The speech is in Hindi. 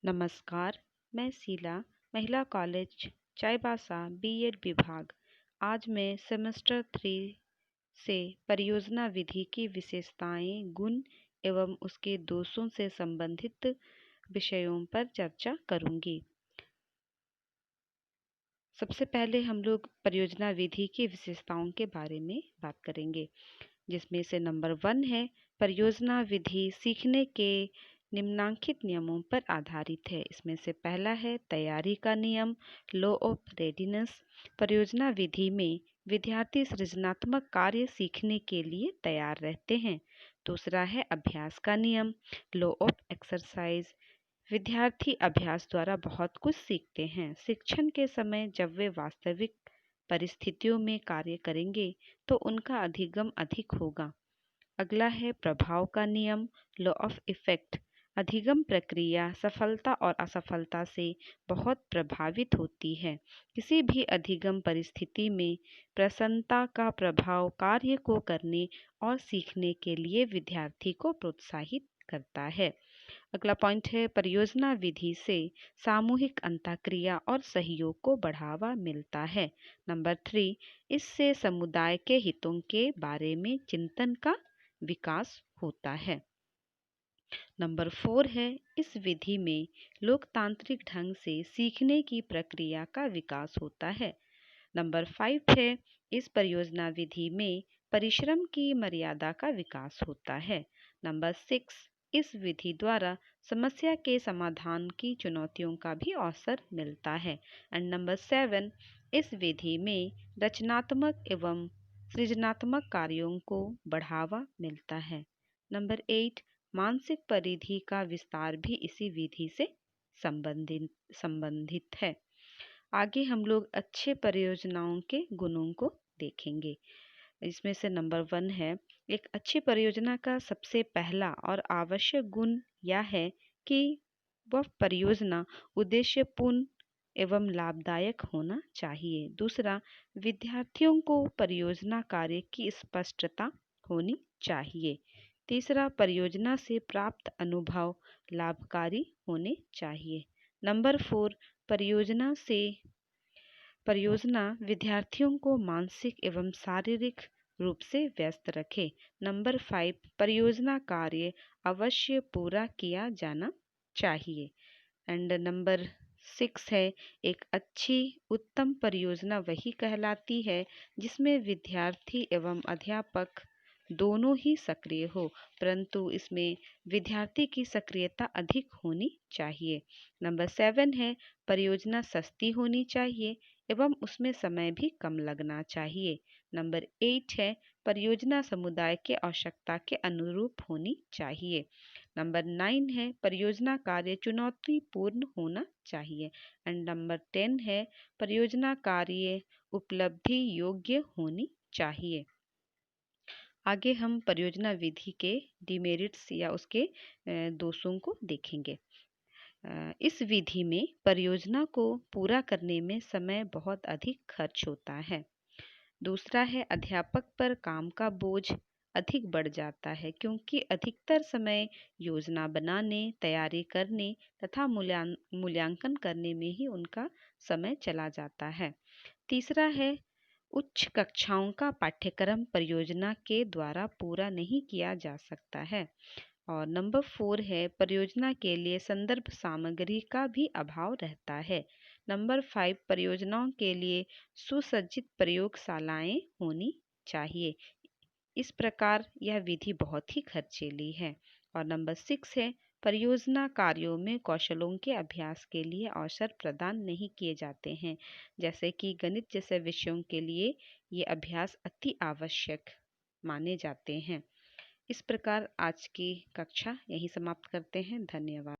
नमस्कार, मैं शीला, महिला कॉलेज चाईबासा बीएड विभाग। आज मैं सेमेस्टर 3 से परियोजना विधि की विशेषताएं, गुण एवं उसके दोषों से संबंधित विषयों पर चर्चा करूंगी। सबसे पहले हम लोग परियोजना विधि की विशेषताओं के बारे में बात करेंगे, जिसमें से नंबर 1 है परियोजना विधि सीखने के निम्नलिखित नियमों पर आधारित है। इसमें से पहला है तैयारी का नियम, लॉ ऑफ रेडीनेस। परियोजना विधि में विद्यार्थी सृजनात्मक कार्य सीखने के लिए तैयार रहते हैं। दूसरा है अभ्यास का नियम, लॉ ऑफ एक्सरसाइज। विद्यार्थी अभ्यास द्वारा बहुत कुछ सीखते हैं। शिक्षण के समय जब वे वास्तविक परिस्थितियों में कार्य करेंगे तो उनका अधिगम अधिक होगा। अगला है प्रभाव का नियम, लॉ ऑफ इफेक्ट। अधिगम प्रक्रिया सफलता और असफलता से बहुत प्रभावित होती है। किसी भी अधिगम परिस्थिति में प्रसन्नता का प्रभाव कार्य को करने और सीखने के लिए विद्यार्थी को प्रोत्साहित करता है। अगला पॉइंट है परियोजना विधि से सामूहिक अंतःक्रिया और सहयोग को बढ़ावा मिलता है। नंबर 3, इससे समुदाय के हितों के बारे में चिंतन का विकास होता है। नंबर 4 है इस विधि में लोकतांत्रिक ढंग से सीखने की प्रक्रिया का विकास होता है। नंबर 5 है इस परियोजना विधि में परिश्रम की मर्यादा का विकास होता है। नंबर 6, इस विधि द्वारा समस्या के समाधान की चुनौतियों का भी अवसर मिलता है। एंड नंबर 7, इस विधि में रचनात्मक एवं सृजनात्मक कार्यों को बढ़ावा मिलता है। नंबर 8, मानसिक परिधि का विस्तार भी इसी विधि से संबंधित है। आगे हम लोग अच्छे परियोजनाओं के गुणों को देखेंगे। इसमें से नंबर 1 है एक अच्छी परियोजना का सबसे पहला और आवश्यक गुण यह है कि वह परियोजना उद्देश्यपूर्ण एवं लाभदायक होना चाहिए। दूसरा, विद्यार्थियों को परियोजना कार्य की स्पष्टता होनी चाहिए। तीसरा, परियोजना से प्राप्त अनुभव लाभकारी होने चाहिए। नंबर 4, परियोजना विद्यार्थियों को मानसिक एवं शारीरिक रूप से व्यस्त रखे। नंबर 5, परियोजना कार्य अवश्य पूरा किया जाना चाहिए। एंड नंबर 6 है एक अच्छी उत्तम परियोजना वही कहलाती है जिसमें विद्यार्थी एवं अध्यापक दोनों ही सक्रिय हो, परंतु इसमें विद्यार्थी की सक्रियता अधिक होनी चाहिए। नंबर 7 है परियोजना सस्ती होनी चाहिए एवं उसमें समय भी कम लगना चाहिए। नंबर 8 है परियोजना समुदाय के आवश्यकता के अनुरूप होनी चाहिए। नंबर 9 है परियोजना कार्य चुनौतीपूर्ण होना चाहिए। एंड नंबर 10 है परियोजना कार्य उपलब्धि योग्य होनी चाहिए। आगे हम परियोजना विधि के डिमेरिट्स या उसके दोषों को देखेंगे। इस विधि में परियोजना को पूरा करने में समय बहुत अधिक खर्च होता है। दूसरा है अध्यापक पर काम का बोझ अधिक बढ़ जाता है, क्योंकि अधिकतर समय योजना बनाने, तैयारी करने तथा मूल्यांकन करने में ही उनका समय चला जाता है। तीसरा है उच्च कक्षाओं का पाठ्यक्रम परियोजना के द्वारा पूरा नहीं किया जा सकता है। और नंबर 4 है परियोजना के लिए संदर्भ सामग्री का भी अभाव रहता है। नंबर 5, परियोजनाओं के लिए सुसज्जित प्रयोगशालाएं होनी चाहिए। इस प्रकार यह विधि बहुत ही खर्चीली है। और नंबर 6 है परियोजना कार्यों में कौशलों के अभ्यास के लिए अवसर प्रदान नहीं किए जाते हैं, जैसे कि गणित जैसे विषयों के लिए ये अभ्यास अति आवश्यक माने जाते हैं। इस प्रकार आज की कक्षा यहीं समाप्त करते हैं। धन्यवाद।